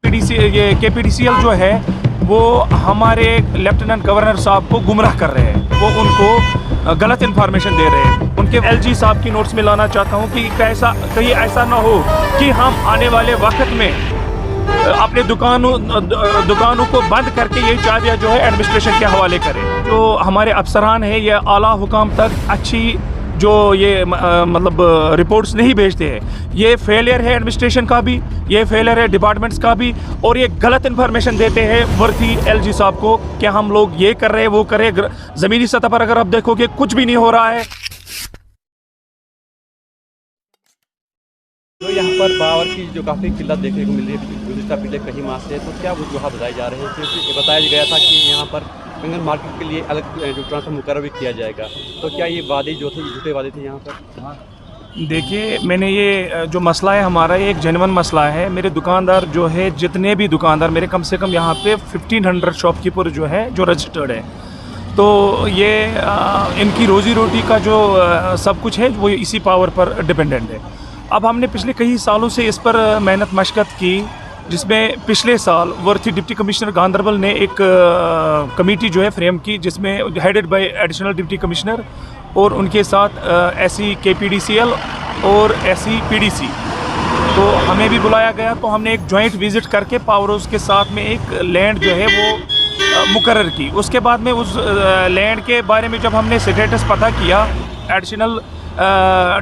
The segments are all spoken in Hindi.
KPDCL जो है वो हमारे लेफ्टिनेंट गवर्नर साहब को गुमराह कर रहे हैं, वो उनको गलत इन्फॉर्मेशन दे रहे हैं। उनके LG साहब की नोट्स में लाना चाहता हूँ कि कहीं ऐसा ना हो कि हम आने वाले वक्त में अपने दुकानों को बंद करके ये चाबियाँ जो है एडमिनिस्ट्रेशन के हवाले करें। जो हमारे अफसरान हैं ये आला हुकाम तक अच्छी जो ये मतलब रिपोर्ट्स नहीं भेजते हैं। ये फेलियर है एडमिनिस्ट्रेशन का भी, ये फेलियर है डिपार्टमेंट्स का भी, और ये गलत इन्फॉर्मेशन देते हैं वर्थी LG साहब को कि हम लोग ये कर रहे हैं वो कर रहे हैं। ज़मीनी सतह पर अगर आप देखोगे कुछ भी नहीं हो रहा है। तो यहाँ पर पावर की जो काफ़ी किल्लत देखने को मिल रही है गुज़िश्ता पिछले कई माह से, तो क्या वजूहत बताए जा रहे हैं? क्योंकि बताया गया था कि यहाँ पर कंगन मार्केट के लिए अलग जो ट्रांसफर मुकर्रर भी किया जाएगा, तो क्या ये वादे जो थे झूठे वादे थे यहाँ पर? देखिए, मैंने ये जो मसला है हमारा, ये एक जेन्युइन मसला है। मेरे दुकानदार जो है, जितने भी दुकानदार मेरे, कम से कम यहाँ पे 1500 शॉपकीपर जो है जो रजिस्टर्ड है, तो ये इनकी रोज़ी रोटी का जो सब कुछ है वो इसी पावर पर डिपेंडेंट है। अब हमने पिछले कई सालों से इस पर मेहनत मशक्क़त की, जिसमें पिछले साल वर्थी डिप्टी कमिश्नर गांधरबल ने एक कमेटी जो है फ्रेम की, जिसमें headed by additional deputy commissioner और उनके साथ SE KPDCL और SE PDC, तो हमें भी बुलाया गया। तो हमने एक जॉइंट विज़िट करके पावर हाउस के साथ में एक लैंड जो है वो मुकर्रर की। उसके बाद में उस लैंड के बारे में जब हमने स्टेटस पता किया एडिशनल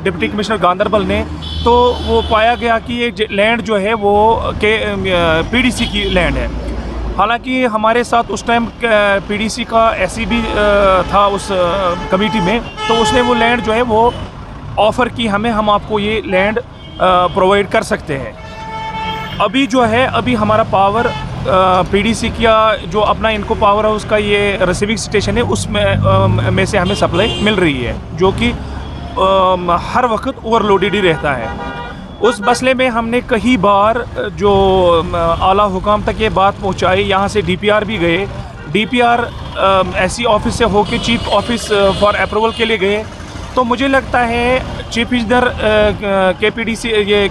डिप्टी कमिश्नर गांधरबल ने, तो वो पाया गया कि ये लैंड जो है वो PDC की लैंड है। हालांकि हमारे साथ उस टाइम PDC का SE भी था उस कमेटी में, तो उसने वो लैंड जो है वो ऑफ़र की हमें, हम आपको ये लैंड प्रोवाइड कर सकते हैं। अभी जो है, अभी हमारा पावर PDC का जो अपना इनको पावर हाउस का ये रिसीविंग स्टेशन है, उसमें में से हमें सप्लाई मिल रही है, जो कि हर वक्त ओवरलोडेड ही रहता है। उस मसले में हमने कई बार जो आला हुकाम तक ये बात पहुंचाई, यहाँ से DPR भी गए, DPR SE ऑफिस से होके चीफ ऑफिस फॉर अप्रूवल के लिए गए। तो मुझे लगता है चीफ इंजीनियर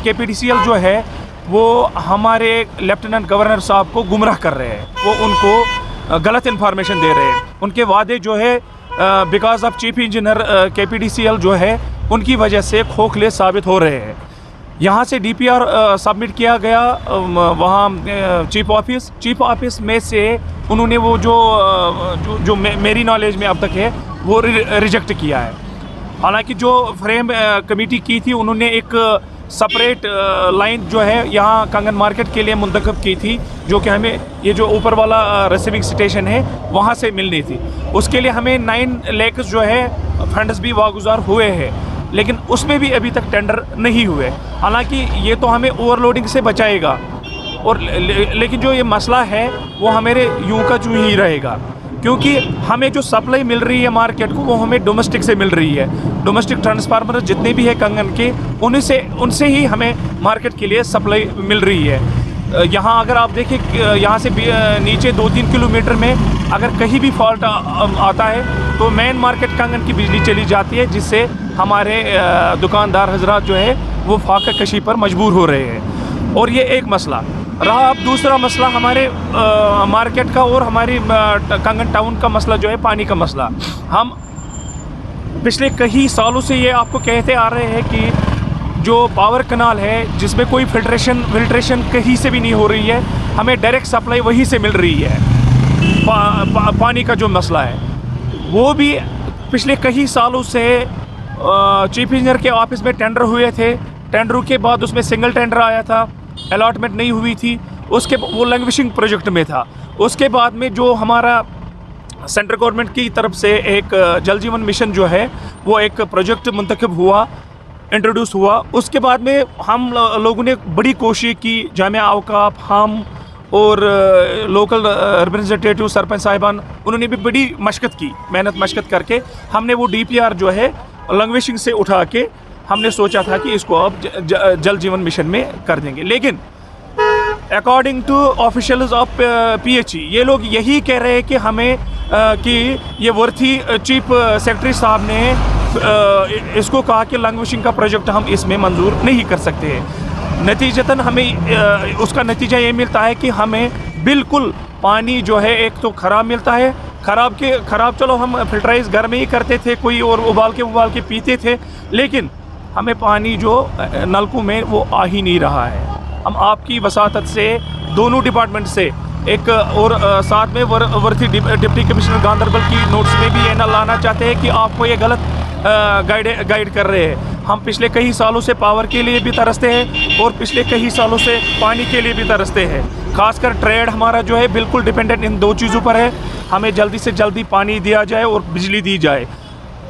KPDCL जो है वो हमारे लेफ्टिनेंट गवर्नर साहब को गुमराह कर रहे हैं, वो उनको गलत इन्फॉर्मेशन दे रहे हैं। उनके वादे जो है because of chief engineer KPDCL जो है उनकी वजह से खोखले साबित हो रहे हैं। यहाँ से DPR सबमिट किया गया वहाँ चीफ ऑफिस में से उन्होंने वो जो मेरी नॉलेज में अब तक है वो रिजेक्ट किया है। हालांकि जो फ्रेम कमेटी की थी उन्होंने एक सेपरेट लाइन जो है यहाँ कंगन मार्केट के लिए मुंतखब की थी, जो कि हमें ये जो ऊपर वाला रिसीविंग स्टेशन है वहाँ से मिलनी थी। उसके लिए हमें 9 लाख जो है फंड्स भी वागुजार हुए हैं, लेकिन उसमें भी अभी तक टेंडर नहीं हुए। हालांकि ये तो हमें ओवरलोडिंग से बचाएगा, और लेकिन जो ये मसला है वो हमारे यूं का यूं ही रहेगा, क्योंकि हमें जो सप्लाई मिल रही है मार्केट को वो हमें डोमेस्टिक से मिल रही है। डोमेस्टिक ट्रांसफार्मर जितने भी है कंगन के, उनसे ही हमें मार्केट के लिए सप्लाई मिल रही है। यहाँ अगर आप देखें, यहाँ से नीचे 2-3 किलोमीटर में अगर कहीं भी फॉल्ट आता है तो मेन मार्केट कंगन की बिजली चली जाती है, जिससे हमारे दुकानदार हजरात जो है वो फाका कशी पर मजबूर हो रहे हैं। और ये एक मसला रहा। अब दूसरा मसला हमारे मार्केट का और हमारी कंगन टाउन का मसला जो है पानी का मसला। हम पिछले कई सालों से ये आपको कहते आ रहे हैं कि जो पावर कनाल है जिसमें कोई फिल्ट्रेशन कहीं से भी नहीं हो रही है, हमें डायरेक्ट सप्लाई वहीं से मिल रही है। पानी का जो मसला है वो भी पिछले कई सालों से चीफ इंजीनियर के ऑफिस में टेंडर हुए थे। टेंडरों के बाद उसमें सिंगल टेंडर आया था, अलॉटमेंट नहीं हुई थी, उसके वो लैंग्वेजिंग प्रोजेक्ट में था। उसके बाद में जो हमारा सेंट्रल गवर्नमेंट की तरफ से एक जल जीवन मिशन जो है वो एक प्रोजेक्ट मुंतखब हुआ, इंट्रोड्यूस हुआ। उसके बाद में हम लोगों ने बड़ी कोशिश की, जामिया औकाफ, हम और लोकल रिप्रेजेंटेटिव सरपंच साहिबान, उन्होंने भी बड़ी मशक्क़त की, मेहनत मशक्क़त करके हमने वो DPR जो है लैंग्वेजिंग से उठा के हमने सोचा था कि इसको अब जल जीवन मिशन में कर देंगे। लेकिन according to officials of PHE ये लोग यही कह रहे हैं कि हमें कि ये वर्थी चीफ सेक्रेटरी साहब ने इसको कहा कि लैंग्वेजिंग का प्रोजेक्ट हम इसमें मंजूर नहीं कर सकते हैं। नतीजतन हमें उसका नतीजा ये मिलता है कि हमें बिल्कुल पानी जो है एक तो ख़राब मिलता है। ख़राब चलो हम फिल्टराइज घर में ही करते थे, कोई और उबाल के पीते थे, लेकिन हमें पानी जो नलकों में वो आ ही नहीं रहा है। हम आपकी वसातत से दोनों डिपार्टमेंट से एक और साथ में वर्ती डिप्टी कमिश्नर गांधरबल की नोट्स में भी ये न लाना चाहते हैं कि आपको ये गलत गाइड कर रहे हैं। हम पिछले कई सालों से पावर के लिए भी तरसते हैं और पिछले कई सालों से पानी के लिए भी तरसते हैं। खासकर ट्रेड हमारा जो है बिल्कुल डिपेंडेंट इन दो चीज़ों पर है। हमें जल्दी से जल्दी पानी दिया जाए और बिजली दी जाए।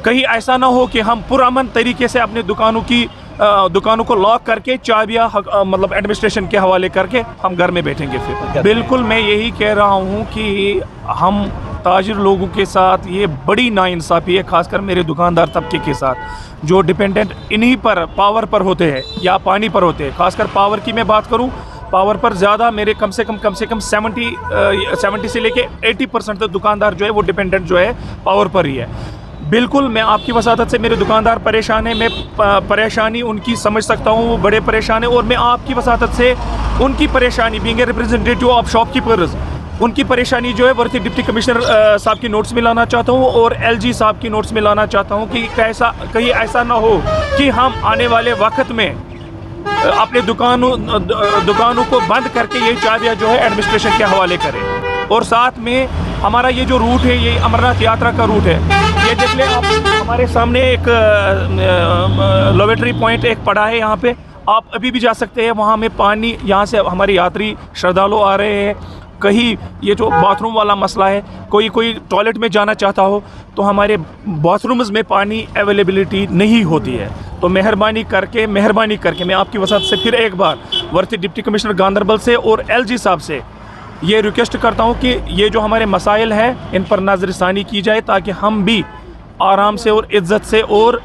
कहीं ऐसा ना हो कि हम पुरअमन तरीके से अपने दुकानों को लॉक करके चाबियाँ मतलब एडमिनिस्ट्रेशन के हवाले करके हम घर में बैठेंगे। फिर बिल्कुल मैं यही कह रहा हूँ कि हम ताजिर लोगों के साथ ये बड़ी नाइंसाफ़ी है, खासकर मेरे दुकानदार तबके के साथ जो डिपेंडेंट इन्हीं पर पावर पर होते हैं या पानी पर होते हैं। खासकर पावर की मैं बात करूँ, पावर पर ज़्यादा मेरे कम से कम 70 से लेके 80% तक दुकानदार जो है वो डिपेंडेंट जो है पावर पर ही है। बिल्कुल मैं आपकी वसातत से मेरे दुकानदार परेशान है, मैं परेशानी उनकी समझ सकता हूँ, वो बड़े परेशान है और मैं आपकी वसातत से उनकी परेशानी being a representative of shopkeepers उनकी परेशानी जो है वर्ती डिप्टी कमिश्नर साहब की नोट्स में लाना चाहता हूँ और LG साहब की नोट्स में लाना चाहता हूँ कि कहीं ऐसा ना हो कि हम आने वाले वक्त में अपने दुकानों को बंद करके ये चाबियाँ जो है एडमिनिस्ट्रेशन के हवाले करें। और साथ में हमारा ये जो रूट है, ये अमरनाथ यात्रा का रूट है, ये देख लें आप, हमारे सामने एक लेबोरेटरी पॉइंट एक पड़ा है, यहाँ पे आप अभी भी जा सकते हैं। वहाँ में पानी, यहाँ से हमारे यात्री श्रद्धालु आ रहे हैं। कहीं ये जो बाथरूम वाला मसला है, कोई टॉयलेट में जाना चाहता हो तो हमारे बाथरूम्स में पानी अवेलेबिलिटी नहीं होती है। तो मेहरबानी करके मैं आपकी वसात से फिर एक बार वर्ती डिप्टी कमिश्नर गांधरबल से और LG साहब से ये रिक्वेस्ट करता हूँ कि ये जो हमारे मसाइल हैं इन पर नज़रसानी की जाए ताकि हम भी आराम से और इज़्ज़त से और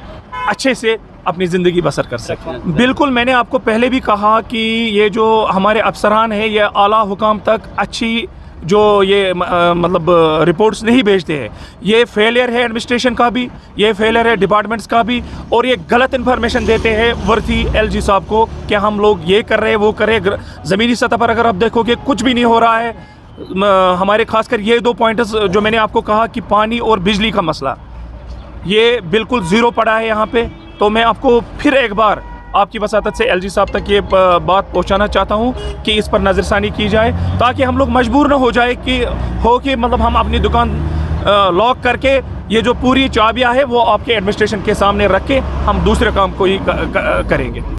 अच्छे से अपनी ज़िंदगी बसर कर सकें। बिल्कुल मैंने आपको पहले भी कहा कि ये जो हमारे अफसरान हैं ये आला हुकाम तक अच्छी जो ये मतलब रिपोर्ट्स नहीं भेजते हैं। ये फेलियर है एडमिनिस्ट्रेशन का भी, ये फेलियर है डिपार्टमेंट्स का भी, और ये गलत इन्फॉर्मेशन देते हैं वर्ती LG साहब को कि हम लोग ये कर रहे हैं वो कर रहे हैं। ज़मीनी सतह पर अगर आप देखोगे कुछ भी नहीं हो रहा है। हमारे खासकर ये 2 पॉइंट्स जो मैंने आपको कहा कि पानी और बिजली का मसला, ये बिल्कुल ज़ीरो पड़ा है यहाँ पे। तो मैं आपको फिर एक बार आपकी वसातत से LG साहब तक ये बात पहुंचाना चाहता हूं कि इस पर नज़रसानी की जाए ताकि हम लोग मजबूर ना हो जाए कि मतलब हम अपनी दुकान लॉक करके ये जो पूरी चाबियां है वो आपके एडमिनिस्ट्रेशन के सामने रख के हम दूसरे काम को ही करेंगे।